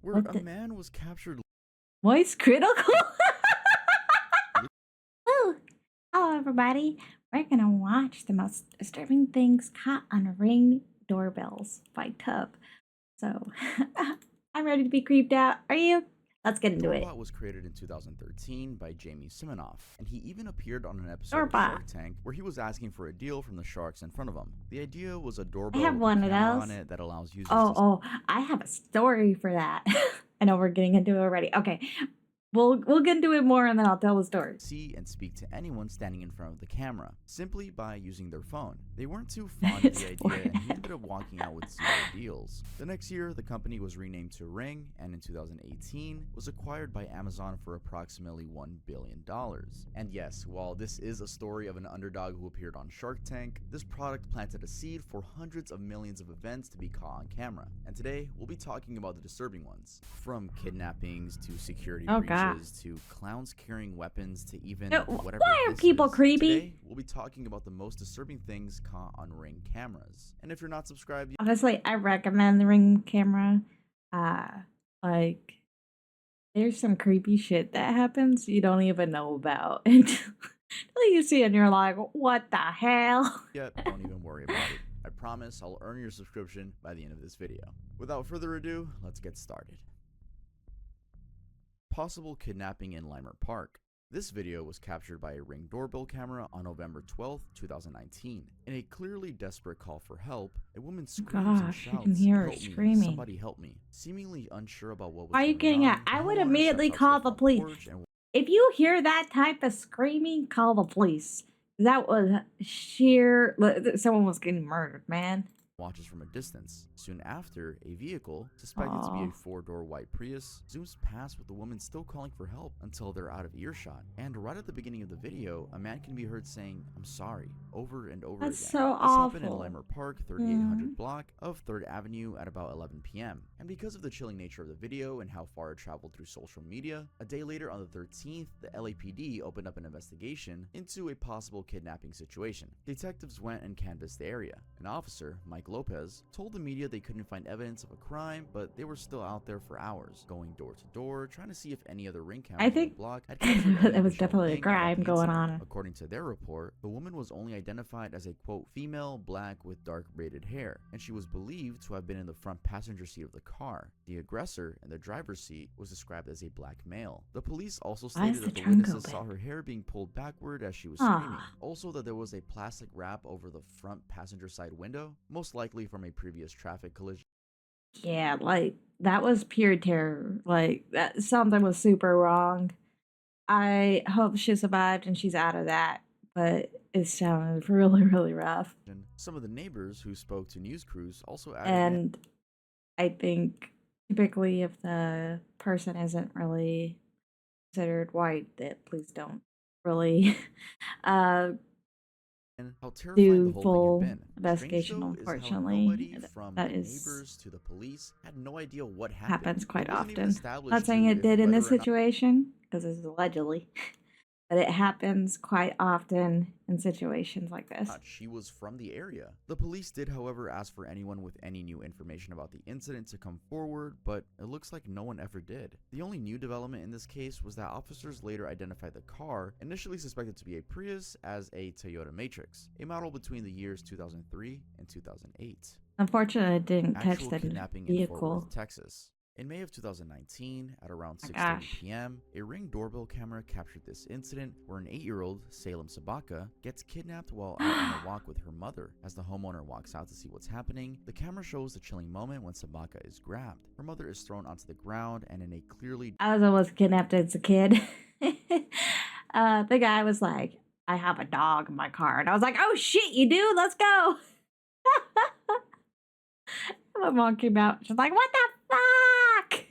where What a the man was captured. voice critical? Woo! Hello, everybody. We're gonna watch the most disturbing things caught on Ring Doorbells by Tub. So, I'm ready to be creeped out. Are you? Let's get into it. Doorbot was created in 2013 by Jamie Siminoff, and he even appeared on an episode of Doorbot. Shark Tank where he was asking for a deal from the sharks in front of him. The idea was a I doorbell have with one a of camera those. on it that allows users to Oh, I have a story for that. I know we're getting into it already. Okay, we'll get into it more and then I'll tell the story. see and speak to anyone standing in front of the camera, simply by using their phone. They weren't too fond of the idea, and he ended up walking out with 0 deals. The next year, the company was renamed to Ring, and in 2018, was acquired by Amazon for approximately $1 billion. And yes, while this is a story of an underdog who appeared on Shark Tank, this product planted a seed for hundreds of millions of events to be caught on camera. And today, we'll be talking about the disturbing ones. From kidnappings to security breaches to clowns carrying weapons to even whatever. Why are people creepy? Today, we'll be talking about the most disturbing things caught on Ring cameras. And if you're not subscribed, Honestly, I recommend the Ring camera. Like, there's some creepy shit that happens you don't even know about until you see it and you're like, what the hell? don't even worry about it. I promise I'll earn your subscription by the end of this video. Without further ado, let's get started. Possible kidnapping in Limer Park. This video was captured by a Ring doorbell camera on November 12, 2019. In a clearly desperate call for help, a woman screams and shouts, you can hear her "Help me, screaming. somebody help me." Seemingly unsure about what was Why are you going getting on, at? I the would homeowner immediately steps call out to the front police. porch and If you hear that type of screaming, call the police. That was sheer. Someone was getting murdered, man. watches from a distance. Soon after, a vehicle, suspected to be a 4-door white Prius, zooms past with the woman still calling for help until they're out of earshot. And right at the beginning of the video, a man can be heard saying, "I'm sorry," over and over That's again. so This awful. happened in Limer Park, 3800 block of 3rd Avenue at about 11 p.m. And because of the chilling nature of the video and how far it traveled through social media, a day later on the 13th, the LAPD opened up an investigation into a possible kidnapping situation. Detectives went and canvassed the area. An officer, Mike Lopez, told the media they couldn't find evidence of a crime, but they were still out there for hours, going door to door, trying to see if any other ring cameras on the block had captured any it was additional definitely a thing about crime the going incident. on. According to their report, the woman was only identified as a quote female, black with dark braided hair, and she was believed to have been in the front passenger seat of the car. The aggressor in the driver's seat was described as a black male. The police also stated that the witnesses saw her hair being pulled backward as she was screaming. Also that there was a plastic wrap over the front passenger side window, most likely from a previous traffic collision. Yeah, like, that was pure terror. Like, that something was super wrong. I hope she survived and she's out of that, but it sounded really, really rough. Some of the neighbors who spoke to news crews also added And I think typically if the person isn't really considered white, that please don't really how terrifying do the whole full thing had been. investigation, Strange, though, unfortunately. is how nobody from That the is neighbors to the police had no idea what happened. happens quite It wasn't even often. established Not saying to it if did in whether this or not situation, because it's allegedly, but it happens quite often in situations like this. she was from the area. The police did, however, ask for anyone with any new information about the incident to come forward, but it looks like no one ever did. The only new development in this case was that officers later identified the car, initially suspected to be a Prius, as a Toyota Matrix, a model between the years 2003 and 2008. Unfortunately, it didn't catch Actual the kidnapping in Fort vehicle. Worth, Texas. In May of 2019, at around My 6:30 gosh. p.m., a Ring doorbell camera captured this incident where an 8-year-old, Salem Sabaka, gets kidnapped while out on a walk with her mother. As the homeowner walks out to see what's happening, the camera shows the chilling moment when Sabaka is grabbed. Her mother is thrown onto the ground, and in a clearly I was almost kidnapped as a kid. The guy was like, I have a dog in my car. And I was like, oh shit, you do? Let's go. My mom came out. She's like, what the fuck?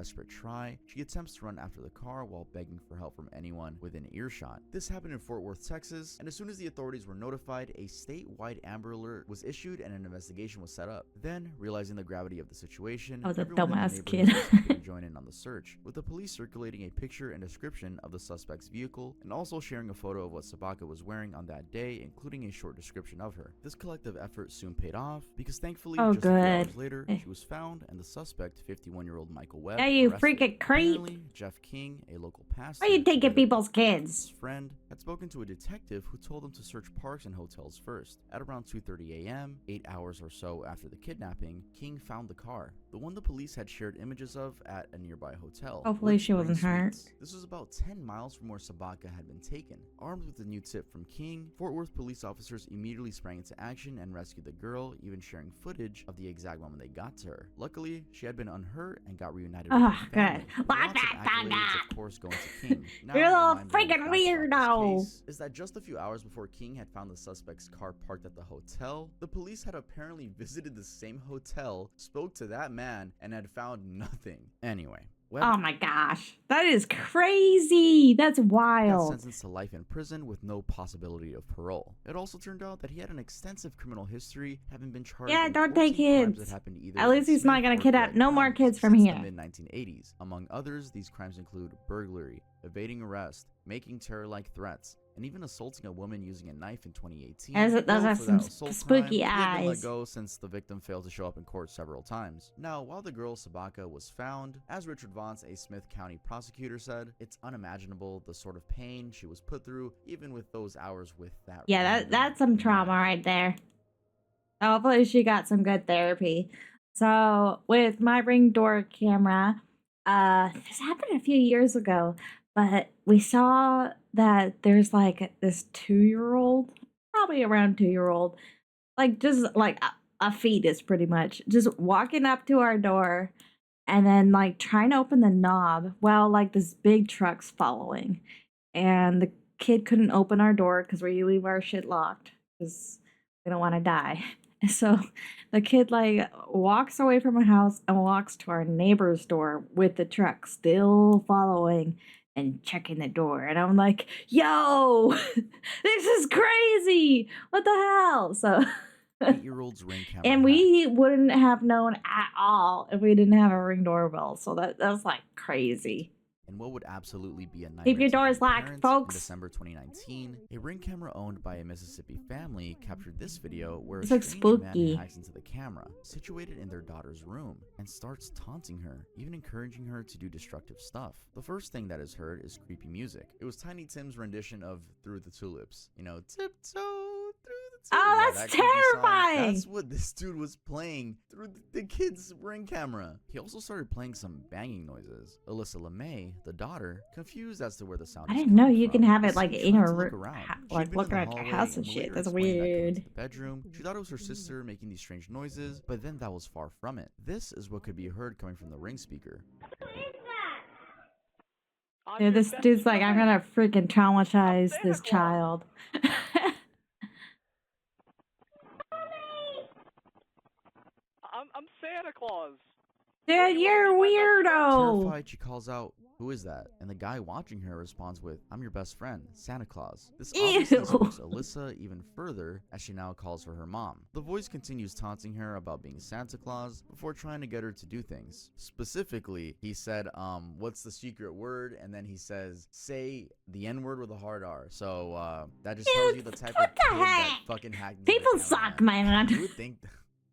desperate try, she attempts to run after the car while begging for help from anyone within earshot. This happened in Fort Worth, Texas, and as soon as the authorities were notified, a statewide Amber Alert was issued and an investigation was set up. Then, realizing the gravity of the situation, I was a everyone in the dumbass kid. neighborhood was happy to join in on the search, with the police circulating a picture and description of the suspect's vehicle and also sharing a photo of what Sabaka was wearing on that day, including a short description of her. This collective effort soon paid off because thankfully, Oh, just a few good. hours later, she was found and the suspect, 51-year-old Michael Webb, Yeah, you arrested. freaking creep. Apparently, Jeff King, a local pastor, Why are you taking together with people's his kids? friend, had spoken to a detective who told them to search parks and hotels first. At around 2:30 a.m., 8 hours or so after the kidnapping, King found the car, the one the police had shared images of at a nearby hotel. Hopefully Wood she wasn't Spring hurt. Suites. This was about 10 miles from where Sabaka had been taken. Armed with the new tip from King, Fort Worth police officers immediately sprang into action and rescued the girl, even sharing footage of the exact moment they got to her. Luckily, she had been unhurt and got reunited with Oh, her family. good. Lots of accolades, of course, going to King. Now, You're a little mind-blowing freaking fact about this weirdo. case is that just a few hours before King had found the suspect's car parked at the hotel, the police had apparently visited the same hotel, spoke to that man, and had found nothing. Anyway, Webb Oh my gosh. That is crazy. That's got wild. sentenced to life in prison with no possibility of parole. It also turned out that he had an extensive criminal history, having been charged Yeah, in don't 14 take crimes kids. that happened either At in least he's not Smith gonna or kidnap Gwinnett no more counties kids from since here. the mid-1980s. Among others, these crimes include burglary, evading arrest, making terror-like threats, and even assaulting a woman using a knife in 2018. Those Though have for some that assault spooky crime, he had been let eyes. go since the victim failed to show up in court several times. Now, while the girl Sabaka was found, as Richard Vance, a Smith County prosecutor, said, it's unimaginable the sort of pain she was put through, even with those hours with that. Yeah, random that's some trauma man. right there. Hopefully she got some good therapy. So with my Ring door camera, this happened a few years ago, but we saw that there's like this 2-year-old, probably around 2-year-old, like just like a fetus pretty much, just walking up to our door and then like trying to open the knob while like this big truck's following. And the kid couldn't open our door because we leave our shit locked because we don't want to die. So the kid like walks away from our house and walks to our neighbor's door with the truck still following and checking the door. And I'm like, yo, this is crazy. What the hell? So 8-year-old's Ring camera and hacked. we wouldn't have known at all if we didn't have a Ring doorbell. So that's like crazy. And what would absolutely be a nightmare Keep your to doors any locked, parents, folks. in December 2019, a Ring camera owned by a Mississippi family captured this video where This a looks strange spooky. man hacks into the camera, situated in their daughter's room, and starts taunting her, even encouraging her to do destructive stuff. The first thing that is heard is creepy music. It was Tiny Tim's rendition of Through the Tulips. You know, tiptoe through the tulips. Oh, that's that creepy song. terrifying. That's what this dude was playing through the kid's Ring camera. He also started playing some banging noises. Alyssa LeMay, the daughter, confused as to where the sound I is didn't know coming you can from, have it like decided in to her look room, around. She'd like been look in the around your hallway house and would shit. later That's explain that coming weird. to the bedroom, she thought it was her sister making these strange noises, but then that was far from it. This is what could be heard coming from the Ring speaker. Dude, this dude's like, I'm gonna freaking traumatize this child. I'm Santa Claus. Dude, you're a weirdo. Terrified, she calls out, "Who is that?" And the guy watching her responds with, "I'm your best friend, Santa Claus." This obviously Ew. spooks Alyssa even further as she now calls for her mom. The voice continues taunting her about being Santa Claus before trying to get her to do things. Specifically, he said, what's the secret word? And then he says, say the N-word with a hard R. So, that just tells you the type of what the kid that heck? fucking hacked into the People camera, suck, man. man. You would think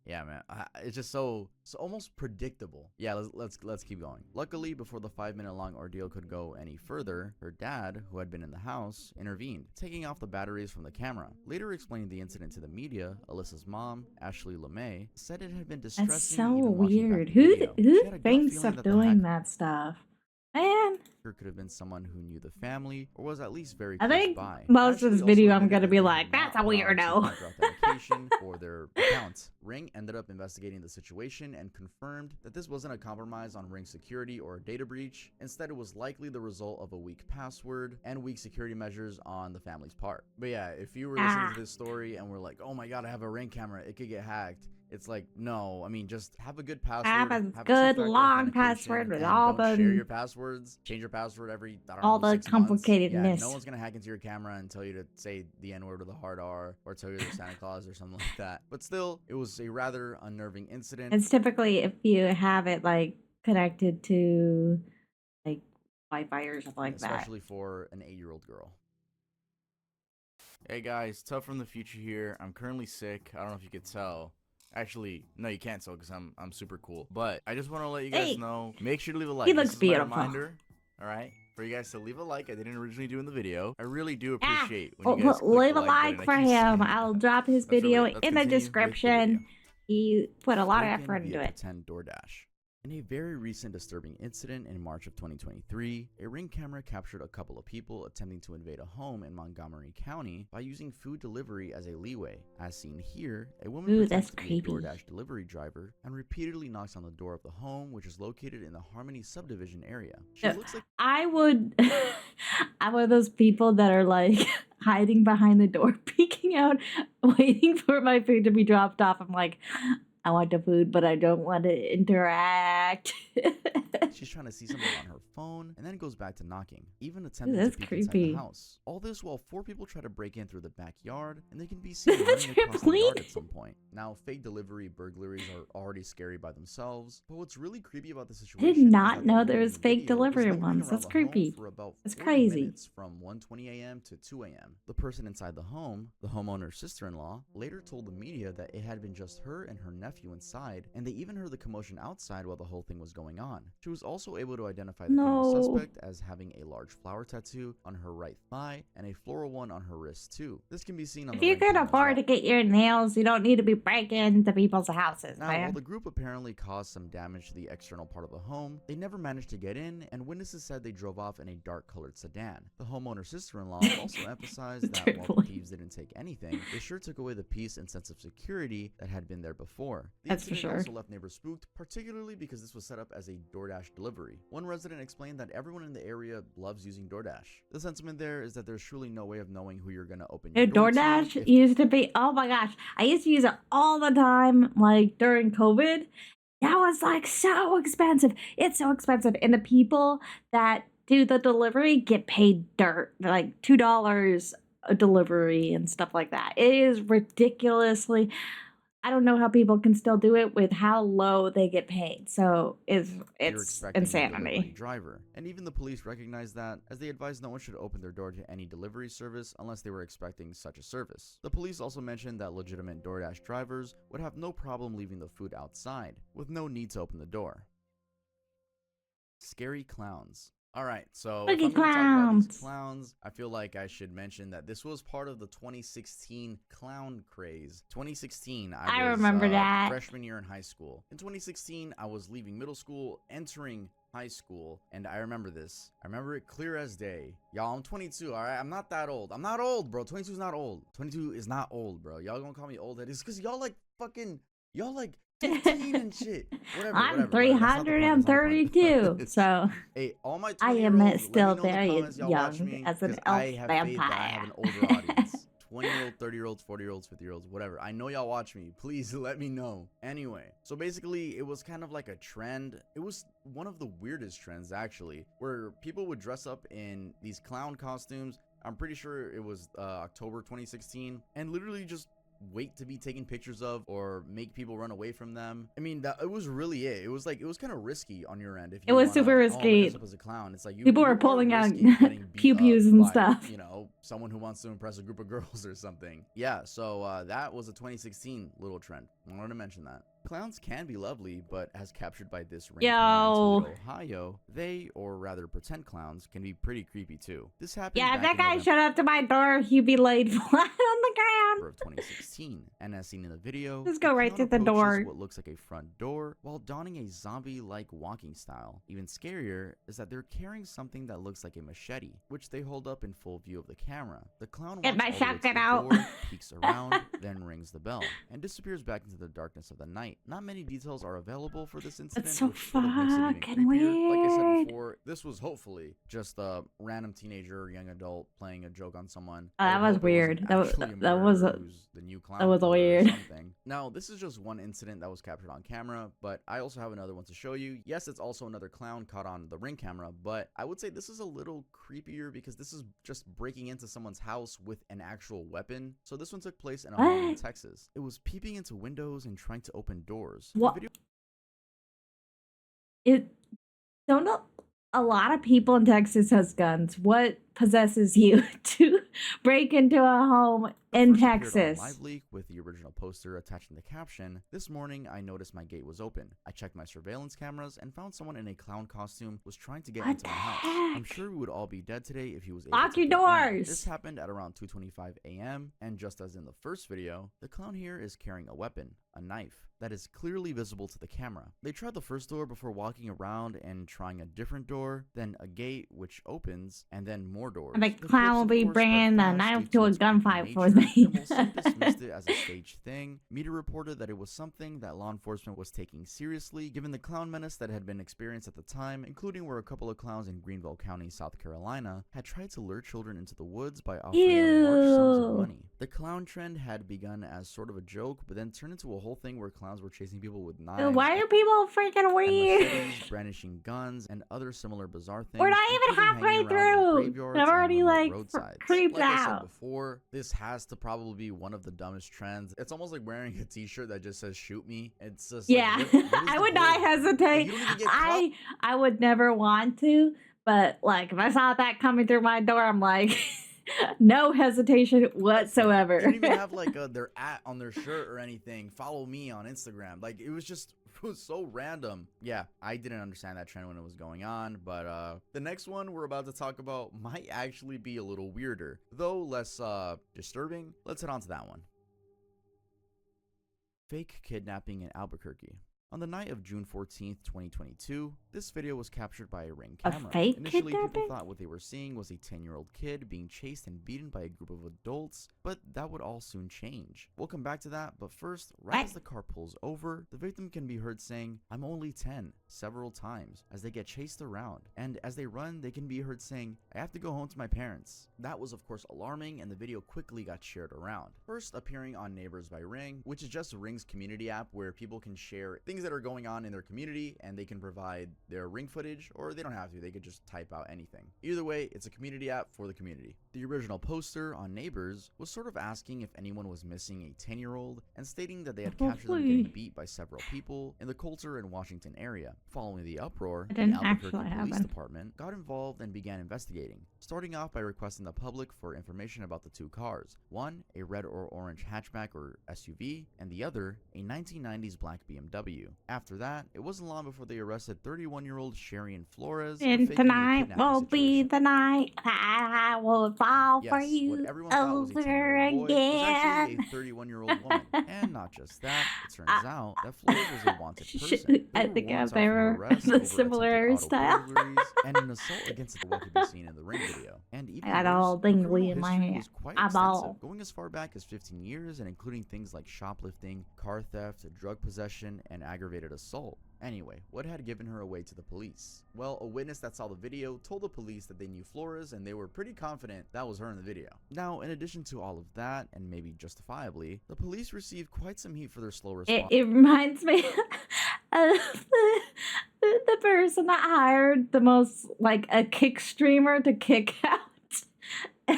yeah, man, it's just so almost predictable. Yeah, let's keep going. Luckily, before the 5-minute long ordeal could go any further, her dad, who had been in the house, intervened, taking off the batteries from the camera. Later explaining the incident to the media, Alyssa's mom, Ashley LeMay, said it had been distressing. That's so even watching back weird. the Who video. She had a gut thinks feeling of that the doing hacker that stuff? Man, could have been someone who knew the family or was at least very I close think by. most of Ashley this also video I'm admitted gonna that be they like, had that's not a allowed weirdo. two-factor authentication for their accounts. Ring ended up investigating the situation and confirmed that this wasn't a compromise on Ring security or a data breach. Instead, it was likely the result of a weak password and weak security measures on the family's part. But yeah, if you were listening to this story and were like, oh my god, I have a Ring camera, it could get hacked, It's like, no, I mean, just have a good password. Have a a good two-factor long authentication, password with and all don't share the your passwords. Change your password every, I don't all know, the 6 months. Yeah, complicatedness. no one's gonna hack into your camera and tell you to say the N-word or the hard R, or tell you they're Santa Claus or something like that. But still, it was a rather unnerving incident. It's typically if you have it like connected to like Wi-Fi or something like that. Especially for an 8-year-old girl. Hey guys, Tough from the future here. I'm currently sick. I don't know if you could tell. Actually, no, you can't tell because I'm super cool. But I just want to let you guys Hey, know. Make sure to leave a like. he This looks is beautiful. my reminder. All right, for you guys to leave a like. I didn't originally do in the video. I really do Yeah, appreciate when you guys click leave the a like like button. for I keep him. saying I'll that. drop his Let's video let's in the continue with description. He put a lot of Broken effort into via it. pretend DoorDash. In a very recent disturbing incident in March of 2023, a Ring camera captured a couple of people attempting to invade a home in Montgomery County by using food delivery as a leeway. As seen here, a woman Ooh, pretends that's to be a creepy. DoorDash delivery driver and repeatedly knocks on the door of the home, which is located in the Harmony subdivision area. She looks like I would I'm one of those people that are like hiding behind the door, peeking out, waiting for my food to be dropped off. I'm like, I want the food, but I don't want to interact. she's trying to see something on her phone, and then goes back to knocking, even attempting that's to peek inside creepy. the house. All this while 4 people try to break in through the backyard, and they can be seen running across the yard at some point. Now, fake delivery burglaries are already scary by themselves, but what's really creepy about the situation did is not that the know woman there in was the fake video delivery was lingering ones. around That's the home creepy. for about That's 40 crazy. minutes from 1:20 a.m. to 2 a.m. The person inside the home, the homeowner's sister-in-law, later told the media that it had been just her and her nephew inside, and they even heard the commotion outside while the whole thing was going on. She was also able to identify the female No. suspect as having a large flower tattoo on her right thigh and a floral one on her wrist too. This can be seen on If the you Ring can camera as afford well. to get your nails, you don't need to be breaking into people's houses, Now, while man. the group apparently caused some damage to the external part of the home, they never managed to get in, and witnesses said they drove off in a dark-colored sedan. The homeowner's sister-in-law also emphasized that while the Truly. thieves didn't take anything, they sure took away the peace and sense of security that had been there before. The That's for incident sure. also left neighbors spooked, particularly because this was set up as a DoorDash delivery. One resident explained that everyone in the area loves using DoorDash. The sentiment there is that there's truly no way of knowing who you're gonna open your Dude, door to DoorDash if used to be, oh my gosh, I used to use it all the time, like during COVID. That was like so expensive. It's so expensive. And the people that do the delivery get paid dirt, like $2 a delivery and stuff like that. It is ridiculously. I don't know how people can still do it with how low they get paid. So you're it's expecting a delivery insanity. driver. And even the police recognized that, as they advised no one should open their door to any delivery service unless they were expecting such a service. The police also mentioned that legitimate DoorDash drivers would have no problem leaving the food outside, with no need to open the door. Scary clowns. Alright, so if Spooky I'm going to talk about these clowns. clowns, I feel like I should mention that this was part of the 2016 clown craze. 2016, I was remember that. freshman year in high school. In 2016, I was leaving middle school, entering high school, and I remember this. I remember it clear as day. Y'all, I'm 22, alright? I'm not that old. I'm not old, bro. 22 is not old. 22 is not old, bro. Y'all gonna call me old head. It's because y'all like fucking, y'all like 15 and shit. Whatever, I'm whatever. That's not the point, that's not the point. 332, so Hey, all my I 20 am year olds, still let me know in the very comments y'all watch young me, as an 'cause elf I have faith that I have an older vampire. audience. 20-year-old, 30-year-olds, 40-year-olds, 50-year-olds, whatever. I know y'all watch me. Please let me know. Anyway, so basically, it was kind of like a trend. It was one of the weirdest trends, actually, where people would dress up in these clown costumes. I'm pretty sure it was October 2016, and literally just wait to be taken pictures of or make people run away from them. I mean, that it was really it. It was kind of risky on your end. If It you was wanna, super I'm risky. dress up as a clown. It's like People you were are pulling out risking getting beat pew-pews up and by, stuff. you know, someone who wants to impress a group of girls or something. Yeah, so that was a 2016 little trend. I wanted to mention that. Clowns can be lovely, but as captured by this Ring camera in Yo. Toledo, Ohio, they, or rather pretend clowns, can be pretty creepy too. This happened Yeah, if back that in guy November showed up to my door, he'd be laid flat on the ground. of 2016, and as seen in the video, Just the go right clown to the approaches door. what looks like a front door while donning a zombie-like walking style. Even scarier is that they're carrying something that looks like a machete, which they hold up in full view of the camera. The clown Get walks my all the way to shotgun the out. door, peeks around, then rings the bell, and disappears back into into the darkness of the night. Not many details are available for this incident. That's so which sort of makes it even fucking creepier. Like I said weird. before, this was hopefully just a random teenager or young adult playing a joke on someone. Oh, that I was hope it wasn't weird. That was actually a that was murderer a who's the new clown that was killer or weird. something. Now, this is just one incident that was captured on camera, but I also have another one to show you. Yes, it's also another clown caught on the Ring camera, but I would say this is a little creepier because this is just breaking into someone's house with an actual weapon. So this one took place in a home in What? Texas. It was peeping into windows and trying to open doors. What? The video It don't know. A lot of people in Texas has guns. What possesses you to break into a home in first appeared on Texas? Live Leak with the original poster attaching the caption, "This morning I noticed my gate was open. I checked my surveillance cameras and found someone in a clown costume was trying to get What into the my house. heck? I'm sure we would all be dead today if he was able Lock to your get in." doors. This happened at around 2:25 a.m. and just as in the first video, the clown here is carrying a weapon, a knife, that is clearly visible to the camera. They tried the first door before walking around and trying a different door, then a gate which opens, and then more doors. And the The clown will clips, of be course, spread bringing the fast knife due to a its creepy gunfight for nature, me. and while some dismissed it as a staged thing, media reported that it was something that law enforcement was taking seriously given the clown menace that had been experienced at the time, including where a couple of clowns in Greenville County, South Carolina, had tried to lure children into the woods by offering them large sums of Ew. money. The clown trend had begun as sort of a joke, but then turned into a whole thing where clowns were chasing people with knives, Why are people freaking and weird? machetes, brandishing guns, and other similar bizarre things. We're not even including halfway hanging around in through. graveyards I'm and already remote like roadsides. creeped Like I said out. before, this has to probably be one of the dumbest trends. It's almost like wearing a t-shirt that just says "shoot me." It's just Yeah, like, what is I the would not goal? Like, hesitate. you don't even get caught. I would never want to, but like if I saw that coming through my door, I'm like, no hesitation whatsoever. They didn't even have like their on their shirt or anything. Follow me on Instagram. Like it was so random. Yeah, I didn't understand that trend when it was going on, but the next one we're about to talk about might actually be a little weirder, though less disturbing. Let's head on to that one. Fake kidnapping in Albuquerque. On the night of June 14th, 2022, this video was captured by a Ring A camera. fake Initially, people kidnapping? thought what they were seeing was a 10-year-old kid being chased and beaten by a group of adults, but that would all soon change. We'll come back to that, but first, right as the car pulls over, the victim can be heard saying, "I'm only 10, several times, as they get chased around. And as they run, they can be heard saying, "I have to go home to my parents." That was of course alarming, and the video quickly got shared around. First appearing on Neighbors by Ring, which is just Ring's community app where people can share things that are going on in their community, and they can provide their Ring footage, or they don't have to, they could just type out anything. Either way, it's a community app for the community. The original poster on Neighbors was sort of asking if anyone was missing a 10-year-old and stating that they had captured them getting beat by several people in the Coulter and Washington area. Following the uproar, It the didn't Albuquerque actually Police happen. Department got involved and began investigating, starting off by requesting the public for information about the two cars. One, a red or orange hatchback or SUV, and the other, a 1990s black BMW. After that, it wasn't long before they arrested 31-year-old Sharian Flores for And faking a tonight kidnapping will be situation. the night I will fall for Yes, you what everyone thought was a over 10-year-old boy was actually again. a 31-year-old woman. And not just that, it turns out that Flores was a wanted Shoot, person. I They were think warrants they out for were arrest the over similar attempted auto style. burglaries and an assault against what could be seen in the Ring video. And even I got all worse, her dingly criminal in my history hand. was quite Eyeball. extensive, going as far back as 15 years and including things like shoplifting, car theft, drug possession, and aggravated assault. Anyway, what had given her away to the police? Well, a witness that saw the video told the police that they knew Flores and they were pretty confident that was her in the video. Now, in addition to all of that, and maybe justifiably, the police received quite some heat for their slow response. It reminds me of the person that hired the most, like, a kick streamer to kick out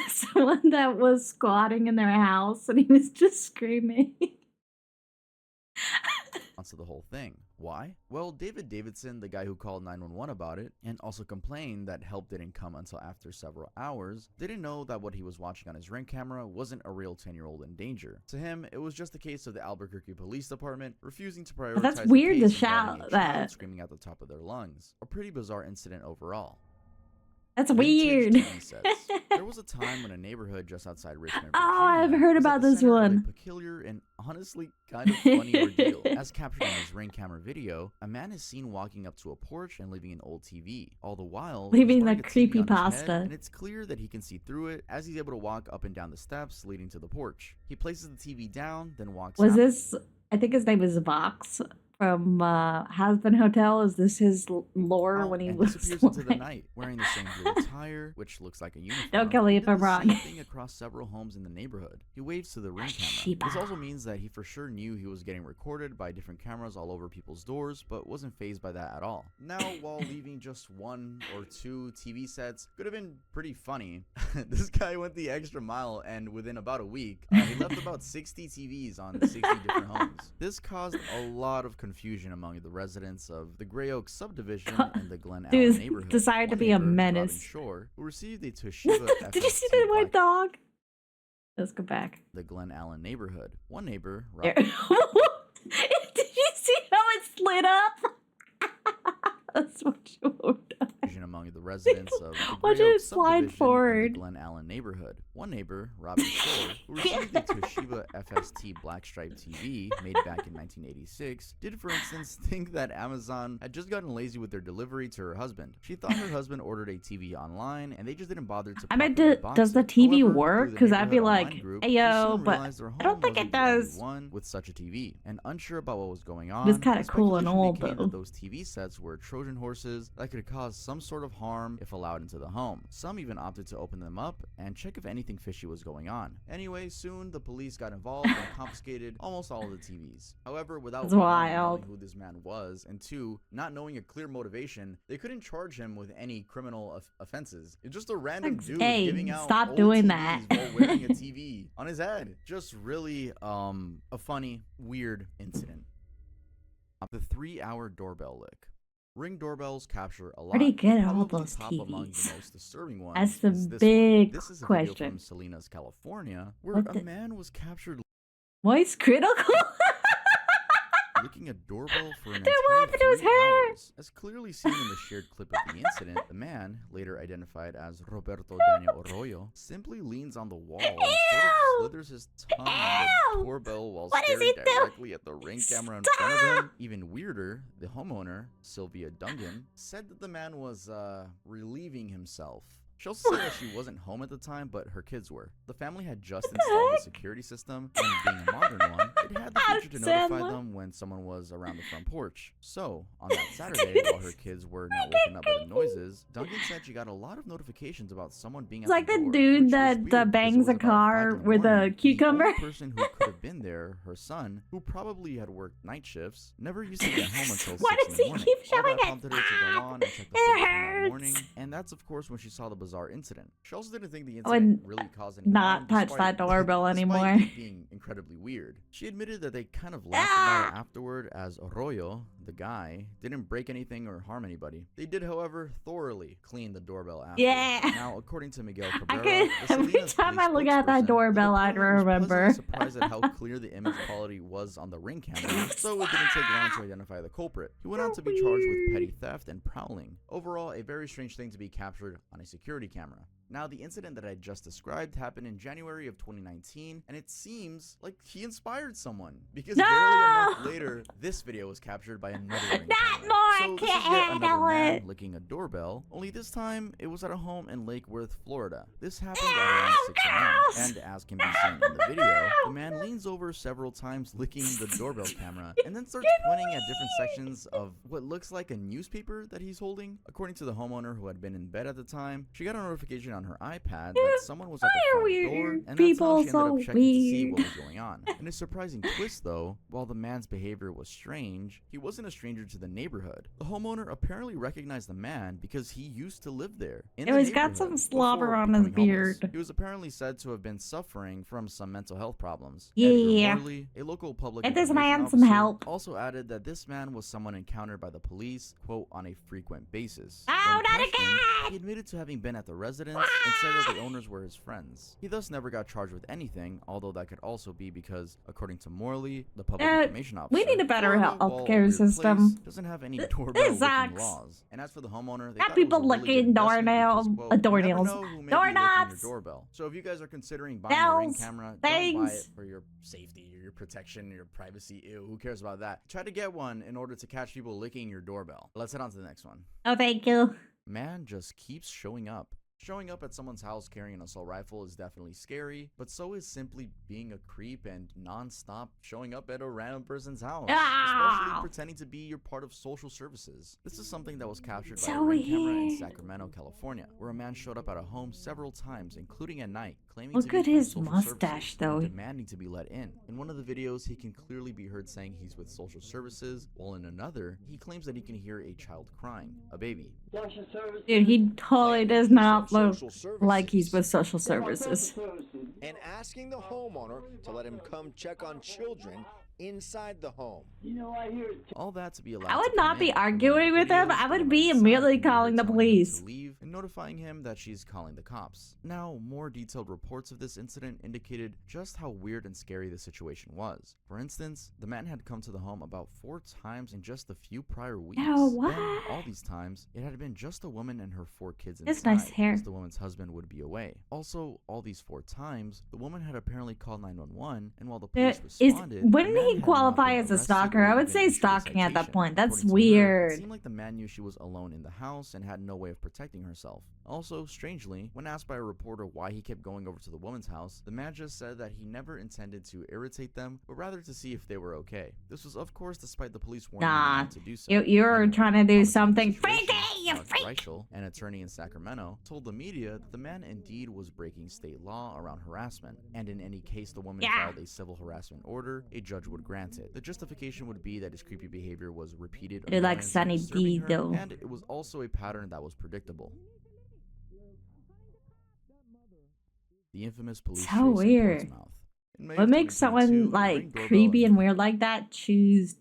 someone that was squatting in their house and he was just screaming. To the whole thing. Why? Well, David Davidson, the guy who called 911 about it and also complained that help didn't come until after several hours, didn't know that what he was watching on his Ring camera wasn't a real 10-year-old in danger. To him, it was just a case of the Albuquerque Police Department refusing to prioritize That's the weird to case involving shout a child that. screaming at the top of their lungs. A pretty bizarre incident overall. That's Vintage weird. TV sets. There was a time when a neighborhood just outside Richmond, Oh, Virginia, I've heard was at about the this center of a one. peculiar and honestly kind of funny ordeal. As captured on his Ring camera video, a man is seen walking up to a porch and leaving an old TV. All the while, he's Leaving the wearing a TV on his head, creepypasta. and it's clear that he can see through it as he's able to walk up and down the steps leading to the porch. He places the TV down, then walks Was out. this I think his name is Vox from Husband Hotel. Is this his lore when he and was disappears into the like- night, wearing the same blue attire, which looks like a uniform. Don't kill me He if did I'm the wrong. same thing across several homes in the neighborhood. He waves to the ring camera. Sheba. This also means that he for sure knew he was getting recorded by different cameras all over people's doors, but wasn't fazed by that at all. Now, while leaving just 1 or 2 TV sets could have been pretty funny, this guy went the extra mile, and within about a week, he left about 60 TVs on 60 different homes. This caused a lot of confusion among the residents of the Gray Oak subdivision in the Glen Allen Dude neighborhood. decided to One be a neighbor, Robin menace. Shore, who received a Toshiba Did you see FST that white black dog? Let's go back. the Glen Allen neighborhood. One neighbor, There. Robin Did you see how it slid up? That's what you wrote. among the residents of the Watch Gray Oak it slide subdivision in forward. the Glen Allen neighborhood. One neighbor, Robin Shore, who received a Toshiba FST blackstripe TV made back in 1986, did for instance think that Amazon had just gotten lazy with their delivery to her husband. She thought her husband ordered a TV online and they just didn't bother to I mean, properly box does the it. TV However, work? through the 'Cause I'd be neighborhood online like, group, "Hey, she yo," soon but realized their I don't home think it wasn't the only does. one with such a TV, and unsure about what was going on. It's kinda cool and speculation all, became though. that those TV sets were Trojan horses that could cause some sort of harm if allowed into the home. Some even opted to open them up and check if anything fishy was going on. Anyway, soon the police got involved and confiscated almost all of the TVs. However, without That's one, wild. knowing who this man was, and 2, not knowing a clear motivation, they couldn't charge him with any criminal offenses. It's just a random dude Hey, giving out stop old doing TVs that. while wearing a TV on his head. Just really a funny, weird incident. The 3-hour doorbell lick. Ring doorbells capture a lot. Where do you get all Probably those top among TVs? the most disturbing ones That's the is this big one. This is a question. video from Salinas, California, where What a the- man was captured Voice critical? licking a doorbell for an Dude, what entire happened to his 3 hair? hours. As clearly seen in the shared clip of the incident, the man, later identified as Roberto Daniel Arroyo, simply leans on the wall and sort of Ew! slithers his tongue on Ew! the doorbell while What is staring he doing? directly at the ring camera in front of him. Even weirder, the homeowner, Sylvia Dungan, said that the man was relieving himself. She also said that she wasn't home at the time, but her kids were. The family had just installed the security system, and being a modern one, it had the feature to notify Sam. them when someone was around the front porch. So, on that Saturday, while her kids were not woken up by the noises, Duncan said she got a lot of notifications about someone being It's at like the the door, dude which was that weird because it bangs was a about 5 car in the with a morning. cucumber. The only person who could have been there, her son, who probably had worked night shifts, never used to get home until 6 Why in does the he morning. keep All showing that it? prompted her to go on and check the It footage from that hurts. morning, and that's of course when she saw the bizarre incident. She also didn't think the I would incident really caused any not harm, touch that doorbell despite anymore. it being incredibly weird. She admitted that they kind of laughed about it afterward, as Arroyo, the guy, didn't break anything or harm anybody. They did, however, thoroughly clean the doorbell after. Yeah. Now, according to Miguel I Cabrera, could, the every Salinas time I police look at that spokesperson, doorbell, the I'd department was remember. pleasantly surprised at how clear the image quality was on the ring camera, so it didn't take long to identify the culprit. He went on to be charged with petty theft and prowling. Overall, a very strange thing to be captured on a security camera. Now, the incident that I just described happened in January of 2019, and it seems like he inspired someone, because barely a month later, this video was captured by another ring Not camera. more, I So this can't is yet another handle man it. licking a doorbell, only this time it was at a home in Lake Worth, Florida. This happened at around 6 a.m., and as can be seen in the video, the man leans over several times licking the doorbell camera, and then starts pointing at different sections of what looks like a newspaper that he's holding. According to the homeowner who had been in bed at the time, she got a notification on her iPad that someone was at the Why are front door, weird and that's people how she ended so up checking to see weird? what was going on. In a surprising twist though, while the man's behavior was strange, he wasn't a stranger to the neighborhood. The homeowner apparently recognized the man because he used to live there. In Ew, the he's got some neighborhood slobber before on his becoming homeless. beard. He was apparently said to have been suffering from some mental health problems. Yeah. Edgar Morley, a local public Get this information man some officer, help. also added that this man was someone encountered by the police, quote, on a frequent basis. Oh, When not questioned, again! he admitted to having been at the residence and said that the owners were his friends. He thus never got charged with anything, although that could also be because, according to Morley, the public information officer, we need a better Florida, while a healthcare weird system. place, doesn't have any doorbell licking sucks. laws. And as for the homeowner, they Got thought it was people a really licking good investment doornails- because, quote, doornails. "You never know who may be Doorknobs. licking your doorbell." So if you guys are considering buying a ring Bells. camera, don't buy Things. it for your safety or your protection, your privacy. Ew, who cares about that? Try to get one in order to catch people licking your doorbell. Let's head on to the next one. Oh, thank you. Man just keeps showing up. Showing up at someone's house carrying an assault rifle is definitely scary, but so is simply being a creep and non-stop showing up at a random person's house, especially Ah! pretending to be your part of social services. This is something that was captured by a So ring camera in weird. Sacramento, California, where a man showed up at a home several times, including at night, claiming Look to be at from his social mustache, services and though. demanding to be let in. In one of the videos, he can clearly be heard saying he's with social services, while in another, he claims that he can hear a child crying, a baby. Dude, he totally does not look like he's with social services. And asking the homeowner to let him come check on children inside the home. All that to be allowed I would to come not be in. In one of arguing the with him. videos, I the would woman be inside immediately can be heard calling the telling him police. to leave and notifying him that she's calling the cops. Now, more detailed reports of this incident indicated just how weird and scary the situation was. For instance, the man had come to the home about 4 times in just a few prior weeks. Oh, Then, what? all these times, it had been just a woman and her 4 kids That's inside, nice hair. as the woman's husband would be away. Also, all these 4 times, the woman had apparently called 911, and while the police responded, the Wouldn't man he had not qualify been as a arrested stalker? or I would even say issued a stalking at that citation. point. That's According to her, it weird. seemed like the man knew she was alone in the house and had no way of protecting herself. Also, strangely, when asked by a reporter why he kept going over to the woman's house, the man just said that he never intended to irritate them, but rather to see if they were okay. This was, of course, despite the police warning him Nah, not to do so. you're Anyway, trying to do commenting on the something situation, freaky, you Mark freak! Reichel, an attorney in Sacramento, told the media that the man indeed was breaking state law around harassment, and in any case the woman Yeah. filed a civil harassment order, a judge would grant it. The justification would be that his creepy behavior was repeated You're like annoyance Sunny and disturbing D, her, though. and it was also a pattern that was predictable. The infamous police So chase in weird. Portsmouth. In May What of makes 2022, someone a Ring like doorbell creepy in and weird like that choose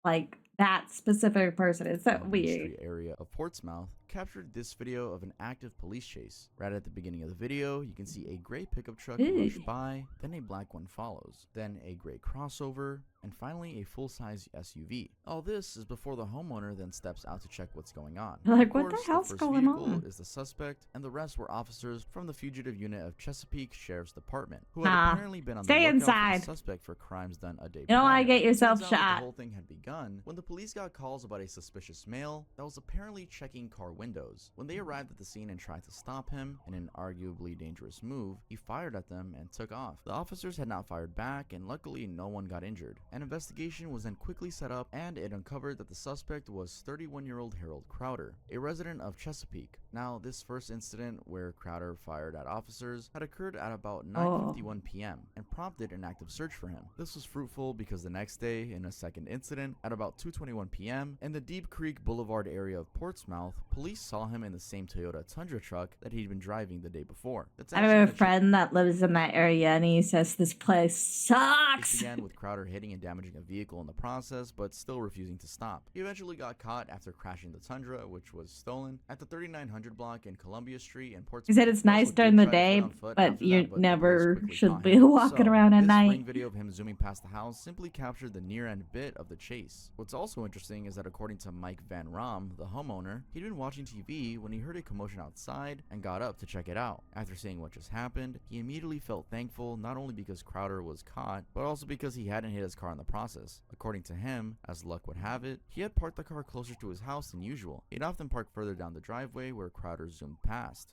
like that specific person? It's so Main weird. Street area of Portsmouth captured this video of an active police chase. Right at the beginning of the video, you can see a gray pickup truck rush Ew. by, then a black one follows, then a gray crossover, and finally a full-size SUV. All this is before the homeowner then steps out to check what's going on. Like, Of what the course, hell's first going vehicle on? is the suspect, and the rest were officers from the fugitive unit of Chesapeake Sheriff's Department, who Nah, had apparently been on stay the lookout for inside. the suspect for crimes done a day You don't wanna prior. get yourself Turns out that shot. The whole thing had begun when the police got calls about a suspicious male that was apparently checking car windows. When they arrived at the scene and tried to stop him, in an arguably dangerous move, he fired at them and took off. The officers had not fired back, and luckily no one got injured. An investigation was then quickly set up, and it uncovered that the suspect was 31-year-old Harold Crowder, a resident of Chesapeake. Now, this first incident where Crowder fired at officers had occurred at about 9:51 p.m. and prompted an active search for him. This was fruitful because the next day, in a second incident, at about 2:21 p.m., in the Deep Creek Boulevard area of Portsmouth, police saw him in the same Toyota Tundra truck that he'd been driving the day before. That's I actually have a the friend that lives in that area and he says this place This sucks. began with Crowder hitting and damaging a vehicle in the process, but still refusing to stop. He eventually got caught after crashing the Tundra, which was stolen, at the 3900 block in Columbia Street in Portsmouth. He said it's He also nice did during the try to flee day, on foot but after you that, the never police quickly should caught be him. walking So, around at this night. Ring video of him zooming past the house simply captured the near-end bit of the chase. What's also interesting is that according to Mike Van Rom, the homeowner, he'd been watching TV when he heard a commotion outside and got up to check it out. After seeing what just happened, he immediately felt thankful not only because Crowder was caught, but also because he hadn't hit his car in the process. According to him, as luck would have it, he had parked the car closer to his house than usual. He'd often park further down the driveway where Crowder zoomed past.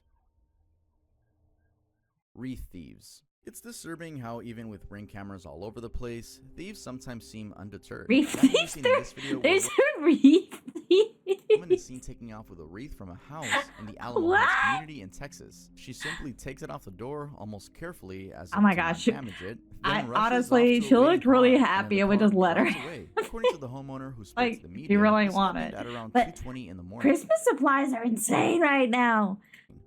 Wreath thieves. It's disturbing how even with Ring cameras all over the place, thieves sometimes seem undeterred. Wreath That can be thieves? seen in this video where There's a wreath. a woman is seen taking off with a wreath from a house in the Alamo Heights What? community in Texas. She simply takes it off the door almost carefully as Oh if my to not gosh. damage it. I then rushes honestly, off to a she waiting looked really car, and happy the and we car just let her. drives away. According to the homeowner who spoke Like, to the if media, you really this want happened it. at around But 2:20 in the morning. Christmas supplies are insane right now.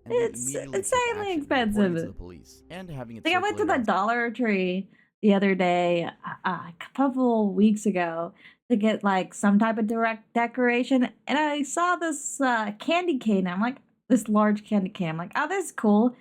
And they It's immediately took insanely action, expensive. reporting to the police and having it I think I went to the circulated on Dollar Tree the other day, a couple weeks ago, to get like some type of direct decoration, and I saw this candy cane. I'm like, this large candy cane. I'm like, oh, this is cool.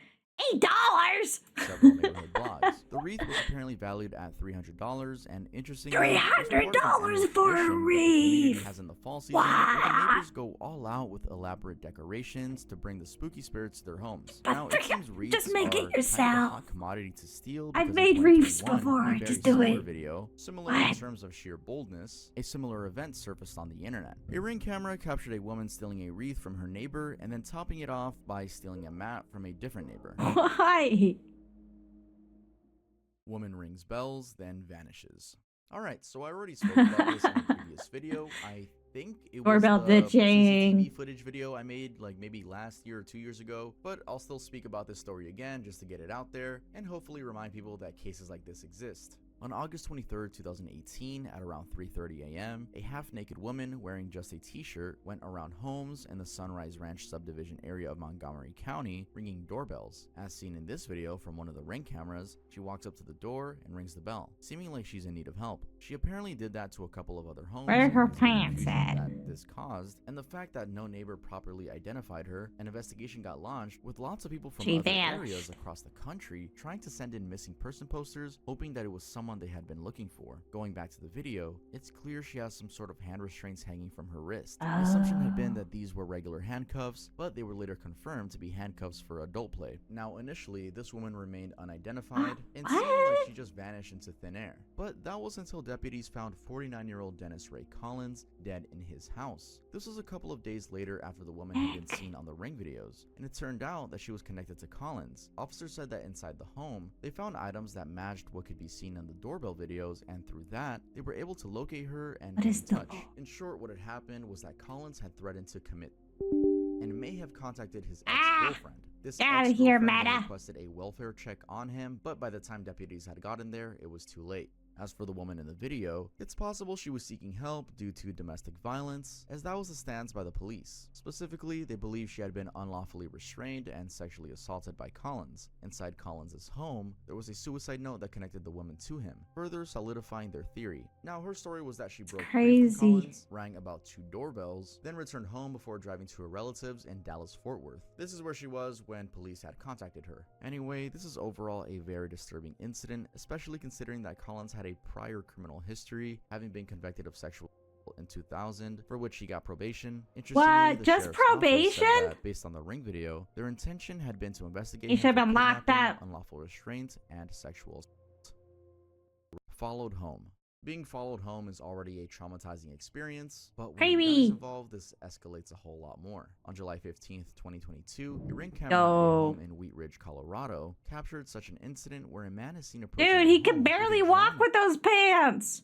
$8. several neighborhood blogs. The wreath was apparently valued at $300, and interestingly, $300 for a wreath. As in the fall season, where the neighbors go all out with elaborate decorations to bring the spooky spirits to their homes. But Now, it seems wreaths just make it are kind of a yourself. hot commodity to steal. I've because made in wreaths 2021, before, a very just do similar it. Video, similar in What? terms of sheer boldness, a similar event surfaced on the internet. A Ring camera captured a woman stealing a wreath from her neighbor and then topping it off by stealing a mat from a different neighbor. Why? Woman rings bells, then vanishes. Alright, so I already spoke about this in a previous video. I think it was Doorbell the ditching. CCTV footage video I made like maybe last year or 2 years ago, but I'll still speak about this story again just to get it out there and hopefully remind people that cases like this exist. On August 23, 2018, at around 3:30 a.m., a half-naked woman wearing just a t-shirt went around homes in the Sunrise Ranch subdivision area of Montgomery County, ringing doorbells. As seen in this video from one of the Ring cameras, she walks up to the door and rings the bell, seeming like she's in need of help. She apparently did that to a couple of other homes. Where are her and because of the pants confusion at? that this caused, and the fact that no neighbor properly identified her, an investigation got launched with lots of people from She other vanished. areas across the country trying to send in missing person posters, hoping that it was someone they had been looking for. Going back to the video, it's clear she has some sort of hand restraints hanging from her wrist. The assumption had been that these were regular handcuffs, but they were later confirmed to be handcuffs for adult play. Now, initially, this woman remained unidentified and seemed like she just vanished into thin air. But that was until deputies found 49-year-old Dennis Ray Collins dead in his house. This was a couple of days later after the woman had been seen on the Ring videos, and it turned out that she was connected to Collins. Officers said that inside the home, they found items that matched what could be seen in the doorbell videos, and through that, they were able to locate her and What get is in the- touch. In short, what had happened was that Collins had threatened to commit and may have contacted his ex-girlfriend. This Get outta here, ex-girlfriend had Mata. requested a welfare check on him, but by the time deputies had gotten there, it was too late. As for the woman in the video, it's possible she was seeking help due to domestic violence, as that was the stance by the police. Specifically, they believe she had been unlawfully restrained and sexually assaulted by Collins. Inside Collins' home, there was a suicide note that connected the woman to him, further solidifying their theory. Now, her story was that she broke free crazy. from Collins, rang about 2 doorbells, then returned home before driving to her relatives in Dallas-Fort Worth. This is where she was when police had contacted her. Anyway, this is overall a very disturbing incident, especially considering that Collins had a prior criminal history, having been convicted of sexual in 2000, for which he got probation. Interestingly, What? the Just sheriff's office said probation? that, based on the Ring video, their intention had been to investigate He him should for have been locked kidnapping, up. unlawful restraint, and sexual assault. Followed home. Being followed home is already a traumatizing experience, but when a gun Creepy. is involved, this escalates a whole lot more. On July 15th, 2022, a Ring camera at a Yo. home in Wheat Ridge, Colorado, captured such an incident where a man is seen approaching Dude, a he home can with a barely drawn walk with those pants.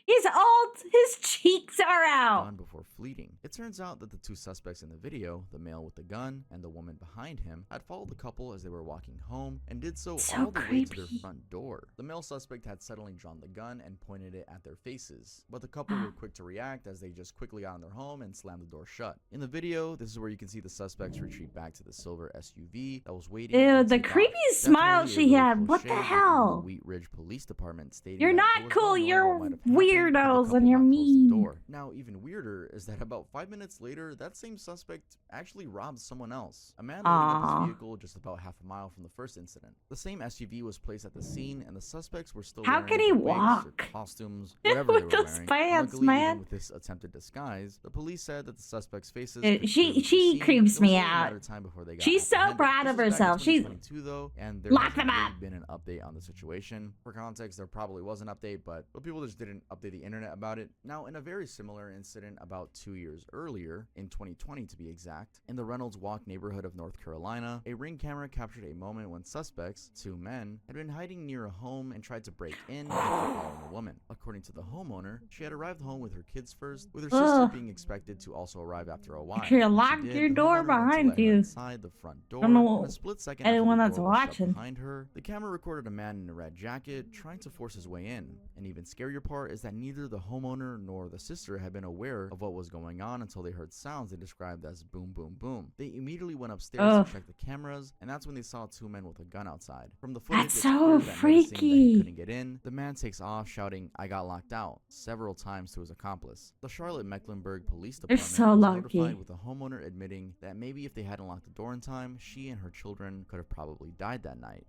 He's old. His cheeks are out. gun before fleeing. It turns out that the 2 suspects in the video, the male with the gun and the woman behind him, had followed the couple as they were walking home and did so So all the way to their creepy. front door. The male suspect had suddenly drawn the gun and pointed it at their faces, but the couple were quick to react as they just quickly got in their home and slammed the door shut. In the video, this is where you can see the suspects retreat back to the silver SUV that was waiting. Dude, and the take off. creepy smile Definitely a she really had. close What the shave, with hell? The Wheat Ridge Police Department stating You're that not there was cool, no knowing you're what might have happened, but the weirdos couple and you're had closed the mean. door. Now, even weirder is that about 5 minutes later, that same suspect actually robbed someone else. A man loading up Aw. his vehicle just about half a mile from the first incident. The same SUV was placed at the scene, and the suspects were still How wearing can he their wigs or walk? costumes, whatever they With were those wearing. pants, Luckily, man. even with this attempted disguise, the police said that the suspects' faces Dude, could she- clearly be she seen. creeps It was me only a out. matter of time before they got She's so apprehended. proud of This is back in herself. She's- 2022, though, and there Lock hasn't them really up. been an update on the situation. For context, there probably was an update, but people just didn't update the internet about it. Now, in a very similar incident about 2 years earlier, in 2020 to be exact, in the Reynolds Walk neighborhood of North Carolina, a Ring camera captured a moment when suspects, 2 men, had been hiding near a home and tried to break in after following a woman. According to the homeowner, she had arrived home with her kids first, with her sister Ugh. being expected to also arrive after a while. Make sure you When she lock did, your the door homeowner went to behind let her you. inside the front door. Don't know In a split second after anyone the that's door was shut watching. behind her, the camera recorded a man in a red jacket trying to force his way in. An even scarier part part is that neither the homeowner nor the sister had been aware of what was going on until they heard sounds they described as boom, boom, boom. They immediately went upstairs to check the cameras, and that's when they saw two men with a gun outside. From the footage, it's clear that noticing that he couldn't get in, the man takes off shouting, "I got locked out," several times to his accomplice. The Charlotte-Mecklenburg Police Department was notified with the homeowner admitting that maybe if they hadn't locked the door in time, she and her children could have probably died that night.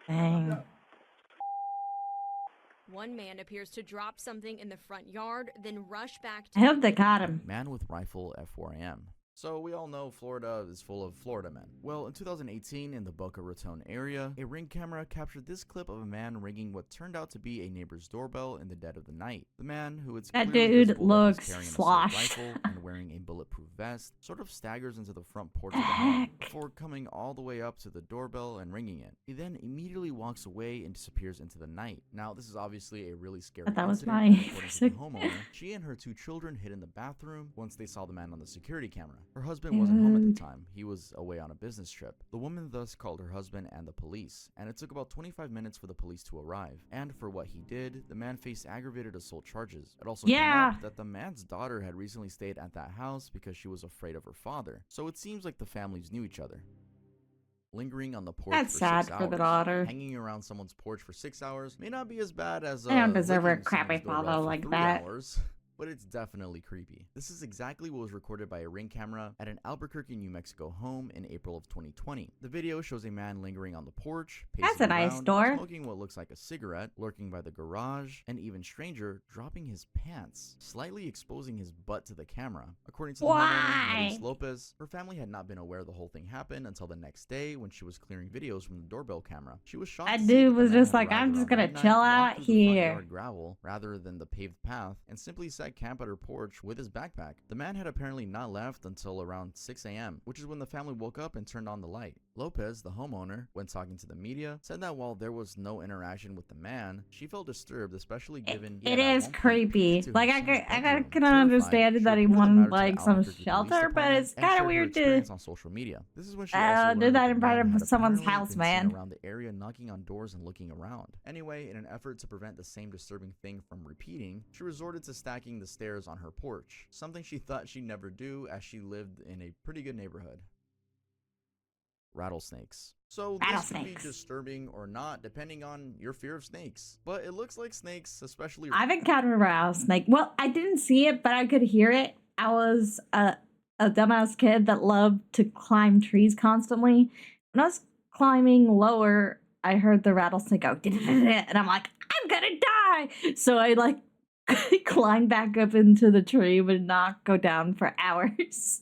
Dang. One man appears to drop something in the front yard, then rush back to I hope they got him. Man with rifle at 4 a.m. So we all know Florida is full of Florida men. Well, in 2018, in the Boca Raton area, a Ring camera captured this clip of a man ringing what turned out to be a neighbor's doorbell in the dead of the night. The man, who it's that clearly dude visible that he's looks carrying an assault sloshed rifle and wearing a bulletproof vest, sort of staggers into the front porch of the home before coming all the way up to the doorbell and ringing it. He then immediately walks away and disappears into the night. Now, this is obviously a really scary But that was incident, my and according to the homeowner, she and her two children hid in the bathroom once they saw the man on the security camera. Her husband wasn't home at the time. He was away on a business trip. The woman thus called her husband and the police, and it took about 25 minutes for the police to arrive. And for what he did, the man faced aggravated assault charges. It also came up that the man's daughter had recently stayed at that house because she was afraid of her father. So it seems like the families knew each other. Lingering on the porch That's for sad 6 for the hours. daughter. Hanging around someone's porch for 6 hours may not be as bad as I don't deserve a licking crappy someone's doorbell father for like 3 that. hours. But it's definitely creepy. This is exactly what was recorded by a Ring camera at an Albuquerque, New Mexico home in April of 2020. The video shows a man lingering on the porch, pacing That's a nice around, door. smoking what looks like a cigarette, lurking by the garage, and even stranger, dropping his pants, slightly exposing his butt to the camera. According to the homeowner, Maurice Lopez, her family had not been aware the whole thing happened until the next day when she was clearing videos from the doorbell camera. She was shocked That to see dude that the was man just had like, arrived I'm just around gonna midnight, chill walked out through the front here. yard gravel rather than the paved path, and simply set camp at her porch with his backpack. The man had apparently not left until around 6 a.m., which is when the family woke up and turned on the light. Lopez, the homeowner, when talking to the media, said that while there was no interaction with the man, she felt disturbed, especially given it is creepy. Like I can understand that he wanted wanted like some shelter, but it's kind of weird to on social media. This is when she do also that in in front of someone's house, man. around the area, knocking on doors and looking around. Anyway, in an effort to prevent the same disturbing thing from repeating, she resorted to stacking the stairs on her porch, something she thought she'd never do as she lived in a pretty good neighborhood. Rattlesnakes. So this could be disturbing or not, depending on your fear of snakes. But it looks like snakes, especially... I've encountered a rattlesnake. Well, I didn't see it, but I could hear it. I was a dumbass kid that loved to climb trees constantly. When I was climbing lower, I heard the rattlesnake go, and I'm like, I'm gonna die! So I like climbed back up into the tree, but not go down for hours.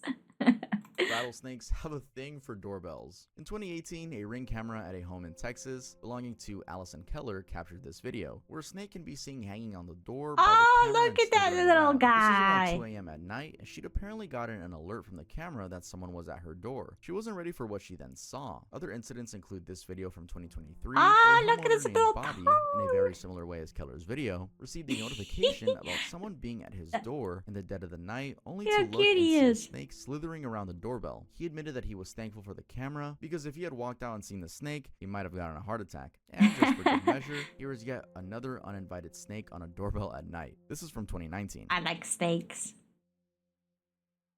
Rattlesnakes have a thing for doorbells. In 2018, a Ring camera at a home in Texas belonging to Allison Keller captured this video, where a snake can be seen hanging on the door by the camera look at that slithering little around. guy. This is around 2 a.m. at night, and she'd apparently gotten an alert from the camera that someone was at her door. She wasn't ready for what she then saw. Other incidents include this video from 2023, where a look at his homeowner named little Bobby, toe. in a very similar way as Keller's video, received a notification about someone being at his door in the dead of the night, only to look and see a snake slithering around the doorbell. He admitted that he was thankful for the camera, because if he had walked out and seen the snake, he might have gotten a heart attack. And just for good measure, here is yet another uninvited snake on a doorbell at night. This is from 2019. I like snakes.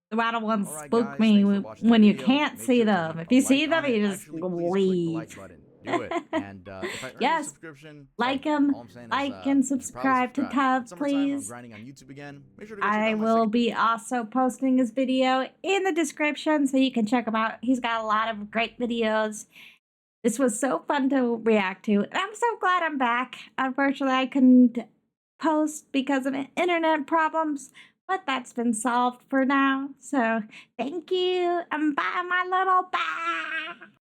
The rattle ones All right, spook guys, me thanks for watching when the you video. can't Make see sure to them. leave If a you like see them, on it. you just Actually, please click the leave. like button. Do it. And if I earn Yes. a subscription, Like hey, them, all I'm saying is, like you and should probably subscribe to Tub, Summertime, please. I'm grinding on YouTube again. Make sure to go check I out my will second be also posting his video in the description so you can check him out. He's got a lot of great videos. This was so fun to react to, and I'm so glad I'm back. Unfortunately, I couldn't post because of internet problems, but that's been solved for now. So thank you, and bye, my little bye.